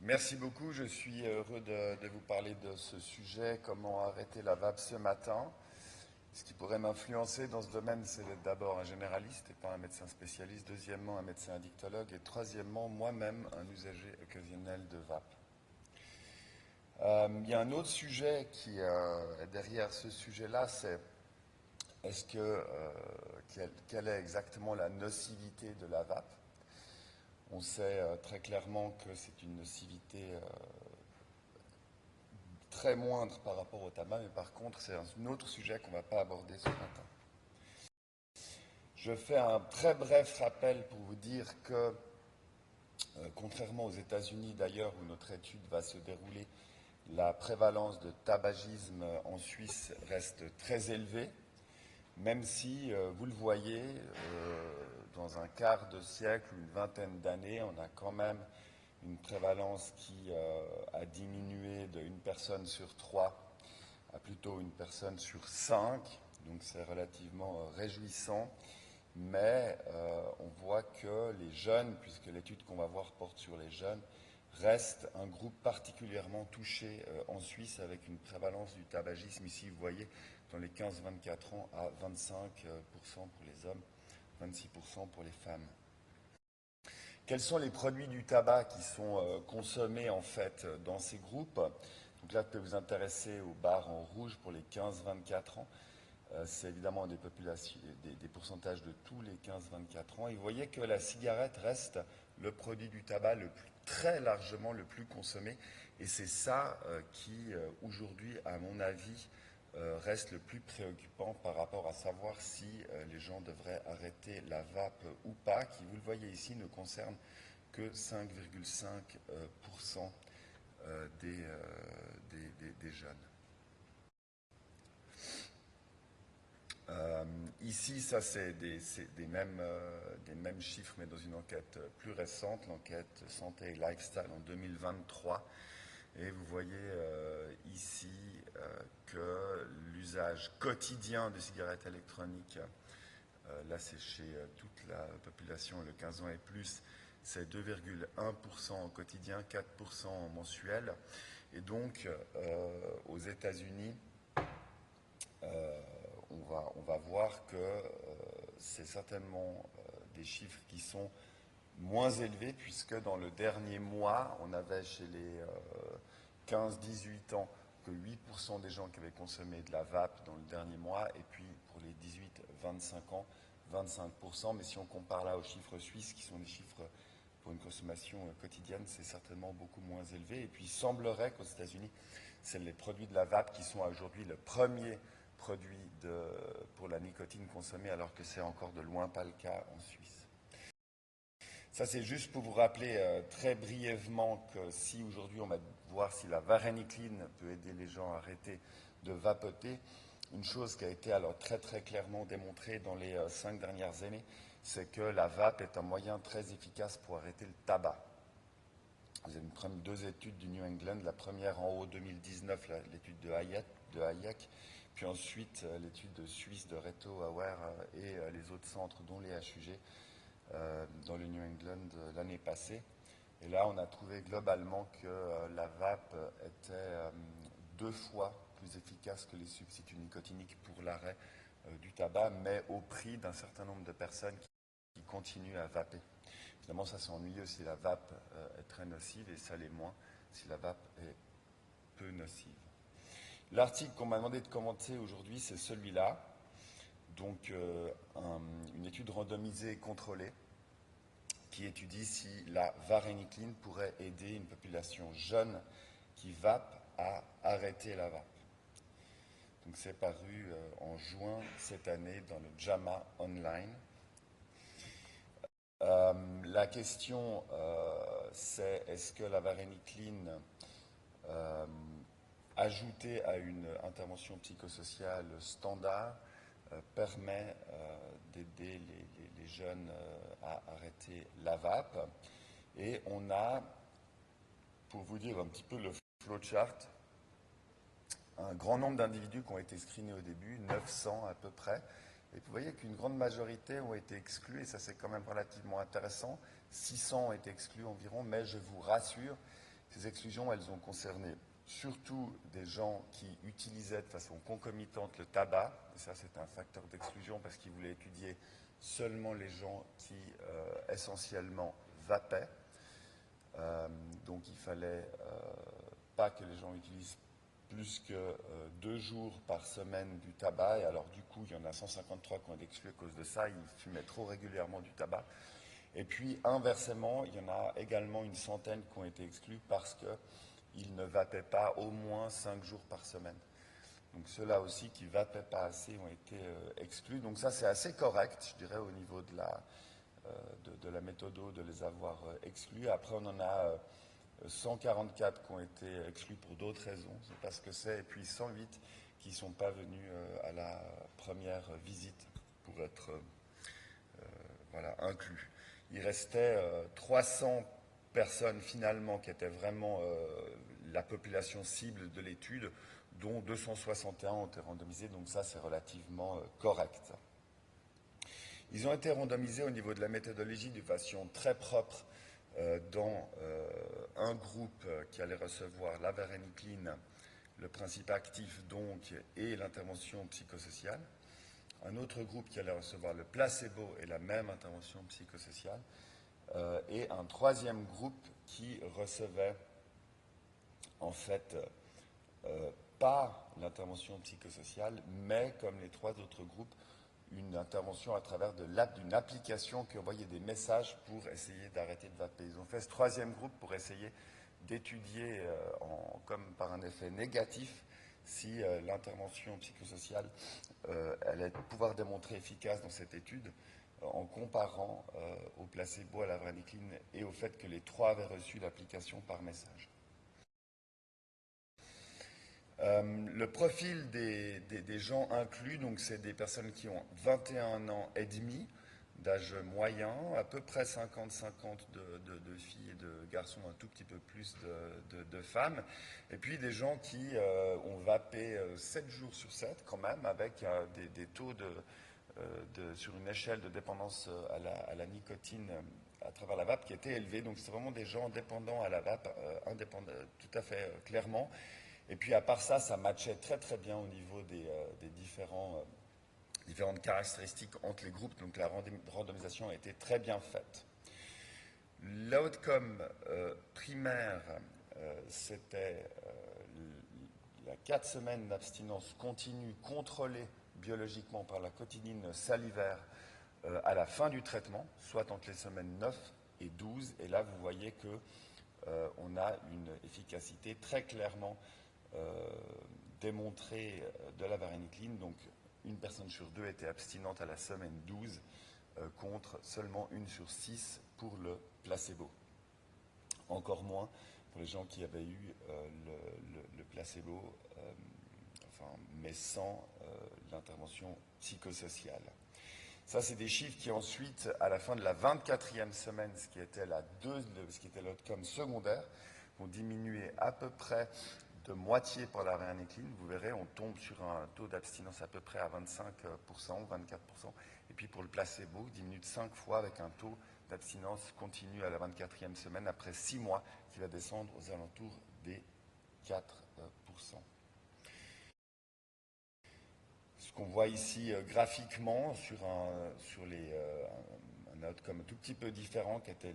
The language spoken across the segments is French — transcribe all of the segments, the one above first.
Merci beaucoup. Je suis heureux de vous parler de ce sujet, comment arrêter la vape ce matin. Ce qui pourrait m'influencer dans ce domaine, c'est d'être d'abord un généraliste et pas un médecin spécialiste. Deuxièmement, un médecin addictologue. Et troisièmement, moi-même, un usager occasionnel de vape. Il y a un autre sujet qui est derrière ce sujet-là, c'est quelle est exactement la nocivité de la vape? On sait très clairement que c'est une nocivité très moindre par rapport au tabac, mais par contre, c'est un autre sujet qu'on ne va pas aborder ce matin. Je fais un très bref rappel pour vous dire que, contrairement aux États-Unis d'ailleurs, où notre étude va se dérouler, la prévalence de tabagisme en Suisse reste très élevée, même si, vous le voyez, dans un quart de siècle ou une vingtaine d'années, on a quand même une prévalence qui a diminué d'une personne sur 3 à plutôt une personne sur 5, donc c'est relativement réjouissant, mais on voit que les jeunes, puisque l'étude qu'on va voir porte sur les jeunes, restent un groupe particulièrement touché en Suisse avec une prévalence du tabagisme ici, vous voyez, dans les 15-24 ans à 25% pour les hommes, 26% pour les femmes. Quels sont les produits du tabac qui sont consommés en fait dans ces groupes? Donc là, peut vous intéresser aux barres en rouge pour les 15-24 ans. C'est évidemment des pourcentages de tous les 15-24 ans. Et vous voyez que la cigarette reste le produit du tabac très largement le plus consommé. Et c'est ça qui, aujourd'hui, à mon avis, reste le plus préoccupant par rapport à savoir si les gens devraient arrêter la vape ou pas, qui, vous le voyez ici, ne concerne que 5,5% des jeunes. Ici, ça c'est des mêmes chiffres, mais dans une enquête plus récente, l'enquête Santé et Lifestyle en 2023. Et vous voyez ici que l'usage quotidien de cigarettes électroniques, là c'est chez toute la population, le 15 ans et plus, c'est 2,1% en quotidien, 4% en mensuel. Et donc, aux États-Unis, on va voir que c'est certainement des chiffres qui sont moins élevés, puisque dans le dernier mois, on avait chez les 15-18 ans que 8% des gens qui avaient consommé de la vape dans le dernier mois, et puis pour les 18-25 ans, 25%. Mais si on compare là aux chiffres suisses, qui sont des chiffres pour une consommation quotidienne, c'est certainement beaucoup moins élevé. Et puis il semblerait qu'aux États-Unis, c'est les produits de la vape qui sont aujourd'hui le premier produit pour la nicotine consommée, alors que c'est encore de loin pas le cas en Suisse. Ça, c'est juste pour vous rappeler très brièvement que si aujourd'hui on va voir si la varénicline peut aider les gens à arrêter de vapoter, une chose qui a été alors très très clairement démontrée dans les 5 dernières années, c'est que la vape est un moyen très efficace pour arrêter le tabac. Vous avez deux études du New England, la première en haut 2019, l'étude de Hayek, puis ensuite l'étude suisse de Reto Auer et les autres centres, dont les HUG, dans le New England l'année passée. Et là, on a trouvé globalement que la vape était 2 fois plus efficace que les substituts nicotiniques pour l'arrêt du tabac, mais au prix d'un certain nombre de personnes qui continuent à vaper. Évidemment, ça c'est ennuyeux si la vape est très nocive, et ça l'est moins si la vape est peu nocive. L'article qu'on m'a demandé de commenter aujourd'hui, c'est celui-là. Donc, une étude randomisée et contrôlée qui étudie si la varénicline pourrait aider une population jeune qui vape à arrêter la vape. Donc, c'est paru en juin cette année dans le JAMA Online. La question, c'est est-ce que la varénicline, ajoutée à une intervention psychosociale standard, permet d'aider les jeunes à arrêter la vape. Et on a, pour vous dire un petit peu le flowchart, un grand nombre d'individus qui ont été screenés au début, 900 à peu près. Et vous voyez qu'une grande majorité ont été exclus, et ça c'est quand même relativement intéressant. 600 ont été exclus environ, mais je vous rassure, Ces exclusions, elles ont concerné surtout des gens qui utilisaient de façon concomitante le tabac, et ça c'est un facteur d'exclusion parce qu'ils voulaient étudier seulement les gens qui essentiellement vapaient. Donc il fallait pas que les gens utilisent plus que 2 jours par semaine du tabac, et alors du coup il y en a 153 qui ont été exclus à cause de ça, ils fumaient trop régulièrement du tabac. Et puis inversement, il y en a également une centaine qui ont été exclus parce qu'ils ne vapaient pas au moins 5 jours par semaine. Donc ceux-là aussi qui ne vapaient pas assez ont été exclus. Donc ça c'est assez correct, je dirais, au niveau de la méthode de les avoir exclus. Après on en a 144 qui ont été exclus pour d'autres raisons, c'est pas ce que c'est, et puis 108 qui ne sont pas venus à la première visite pour être voilà, inclus. Il restait 300 personnes finalement qui étaient vraiment la population cible de l'étude, dont 261 ont été randomisés, donc ça c'est relativement correct. Ils ont été randomisés au niveau de la méthodologie de façon très propre dans un groupe qui allait recevoir la varenicline, le principe actif donc, et l'intervention psychosociale. Un autre groupe qui allait recevoir le placebo et la même intervention psychosociale. Et un troisième groupe qui recevait en fait pas l'intervention psychosociale, mais comme les 3 autres groupes, une intervention à travers d'une application qui envoyait des messages pour essayer d'arrêter de vaper. Ils ont fait ce troisième groupe pour essayer d'étudier, comme par un effet négatif, si l'intervention psychosociale allait pouvoir démontrer efficace dans cette étude, en comparant au placebo, à la varenicline et au fait que les 3 avaient reçu l'application par message. Le profil des gens inclus, donc c'est des personnes qui ont 21 ans et demi d'âge moyen, à peu près 50-50 de filles et de garçons, un tout petit peu plus de femmes, et puis des gens qui ont vapé 7 jours sur 7 quand même, avec des taux sur une échelle de dépendance à la nicotine à travers la vape qui était élevée. Donc c'est vraiment des gens dépendants à la vape, indépendants, tout à fait clairement. Et puis à part ça, ça matchait très très bien au niveau des différentes caractéristiques entre les groupes, donc la randomisation a été très bien faite. L'outcome primaire, c'était la 4 semaines d'abstinence continue contrôlée biologiquement par la cotinine salivaire à la fin du traitement, soit entre les semaines 9 et 12. Et là, vous voyez qu'on a une efficacité très clairement démontrée de la varenicline. Donc, une personne sur 2 était abstinente à la semaine 12 contre seulement 1 sur 6 pour le placebo. Encore moins pour les gens qui avaient eu le placebo, mais sans l'intervention psychosociale. Ça, c'est des chiffres qui ensuite, à la fin de la 24e semaine, ce qui était l'outcome secondaire, vont diminuer à peu près de moitié pour la varenicline. Vous verrez, on tombe sur un taux d'abstinence à peu près à 25%, 24%. Et puis pour le placebo, diminue de 5 fois avec un taux d'abstinence continue à la 24e semaine, après 6 mois, qui va descendre aux alentours des 4%. Ce qu'on voit ici graphiquement sur un outcome un tout petit peu différent, qui était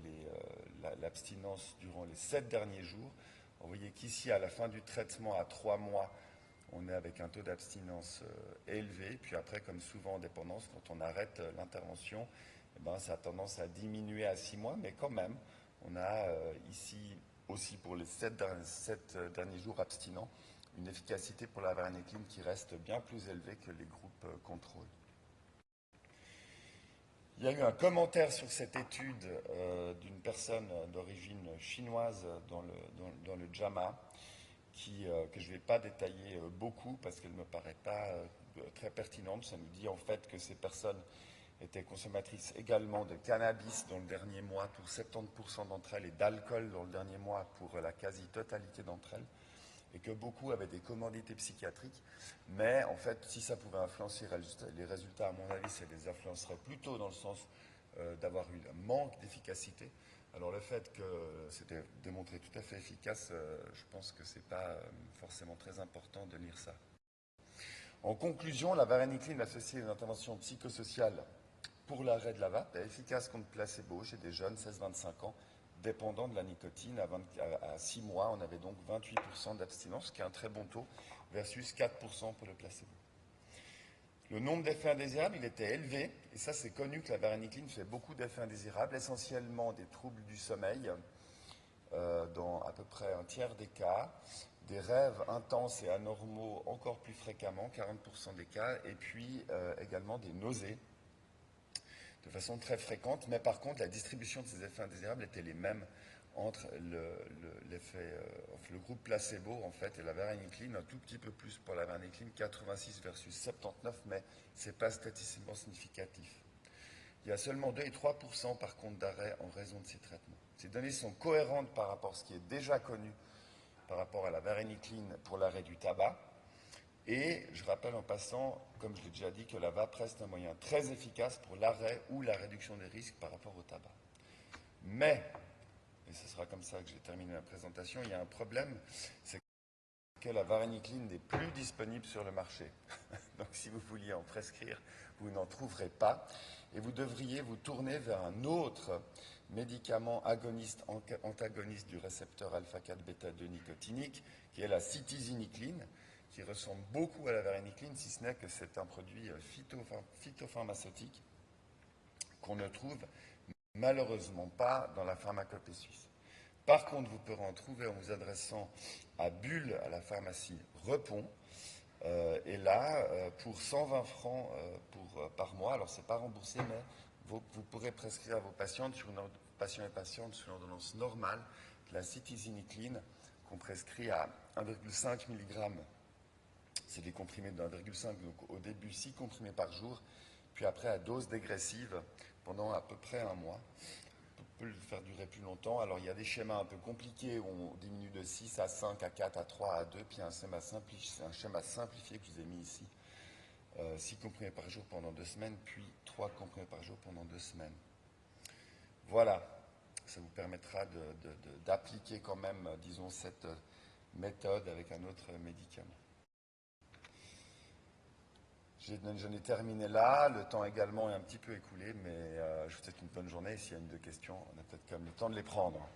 l'abstinence durant les 7 derniers jours. Vous voyez qu'ici, à la fin du traitement, à 3 mois, on est avec un taux d'abstinence élevé. Puis après, comme souvent en dépendance, quand on arrête l'intervention, ça a tendance à diminuer à 6 mois, mais quand même, on a ici aussi pour les 7 derniers jours abstinents, une efficacité pour la varenicline qui reste bien plus élevée que les groupes contrôle. Il y a eu un commentaire sur cette étude d'une personne d'origine chinoise dans le JAMA, que je ne vais pas détailler beaucoup parce qu'elle ne me paraît pas très pertinente. Ça nous dit en fait que ces personnes étaient consommatrices également de cannabis dans le dernier mois pour 70% d'entre elles et d'alcool dans le dernier mois pour la quasi-totalité d'entre elles, et que beaucoup avaient des comorbidités psychiatriques. Mais en fait, si ça pouvait influencer les résultats, à mon avis, ça les influencerait plutôt dans le sens d'avoir eu un manque d'efficacité Alors le fait que c'était démontré tout à fait efficace, je pense que c'est pas forcément très important de lire ça. En conclusion, la varenicline associée à une intervention psychosociale pour l'arrêt de la vape est efficace contre placebo chez des jeunes 16-25 ans dépendants de la nicotine. À 6 mois, on avait donc 28% d'abstinence, ce qui est un très bon taux, versus 4% pour le placebo. Le nombre d'effets indésirables, il était élevé, et ça c'est connu que la varenicline fait beaucoup d'effets indésirables, essentiellement des troubles du sommeil, dans à peu près un tiers des cas, des rêves intenses et anormaux encore plus fréquemment, 40% des cas, et puis également des nausées de façon très fréquente, mais par contre la distribution de ces effets indésirables était les mêmes entre le groupe placebo en fait et la varenicline, un tout petit peu plus pour la varenicline, 86 versus 79, mais ce n'est pas statistiquement significatif. Il y a seulement 2 et 3% par contre d'arrêt en raison de ces traitements. Ces données sont cohérentes par rapport à ce qui est déjà connu par rapport à la varenicline pour l'arrêt du tabac. Et je rappelle en passant, comme je l'ai déjà dit, que la vape reste un moyen très efficace pour l'arrêt ou la réduction des risques par rapport au tabac. Mais, et ce sera comme ça que je vais terminer ma présentation, il y a un problème, c'est que la varenicline n'est plus disponible sur le marché. Donc si vous vouliez en prescrire, vous n'en trouverez pas. Et vous devriez vous tourner vers un autre médicament antagoniste du récepteur alpha-4 bêta-2 nicotinique, qui est la citizinicline, qui ressemble beaucoup à la varenicline, si ce n'est que c'est un produit phytopharmaceutique qu'on ne trouve malheureusement pas dans la pharmacopée suisse. Par contre, vous pourrez en trouver en vous adressant à Bulle, à la pharmacie Repon. Et là, pour 120 francs par mois, alors c'est pas remboursé, mais vous pourrez prescrire à vos patients patients et patientes sur une ordonnance normale la citizinicline qu'on prescrit à 1,5 mg. C'est des comprimés de 1,5, donc au début 6 comprimés par jour, puis après à dose dégressive pendant à peu près un mois. On peut le faire durer plus longtemps. Alors il y a des schémas un peu compliqués où on diminue de 6 à 5, à 4, à 3, à 2, puis un schéma simplifié que je vous ai mis ici. 6 comprimés par jour pendant 2 semaines, puis 3 comprimés par jour pendant 2 semaines. Voilà, ça vous permettra d'appliquer quand même, disons, cette méthode avec un autre médicament. J'en ai terminé là, le temps également est un petit peu écoulé, mais je vous souhaite une bonne journée. S'il y a une ou deux questions, on a peut-être quand même le temps de les prendre.